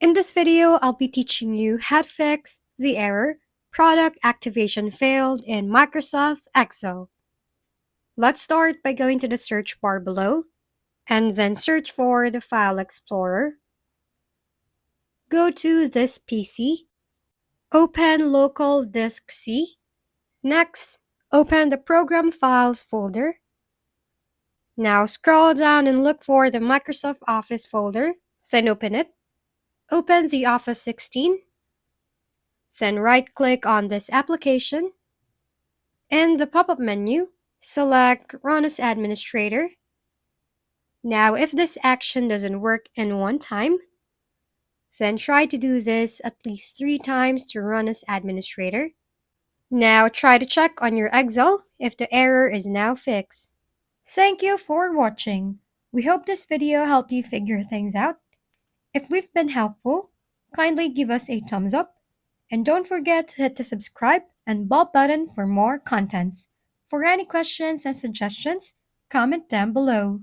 In this video, I'll be teaching you how to fix the error product activation failed in Microsoft Excel. Let's start by going to the search bar below and then search for the File Explorer. Go to this PC, open local disk C. Next, open the Program Files folder. Now scroll down and look for the Microsoft Office folder, then open it. Open the Office 16. Then right-click on this application. In the pop-up menu, select Run as Administrator. Now, if this action doesn't work in one time, then try to do this at least 3 times to run as administrator. Now, try to check on your Excel if the error is now fixed. Thank you for watching. We hope this video helped you figure things out. If we've been helpful, kindly give us a thumbs up. And don't forget to hit the subscribe and bell button for more contents. For any questions and suggestions, comment down below.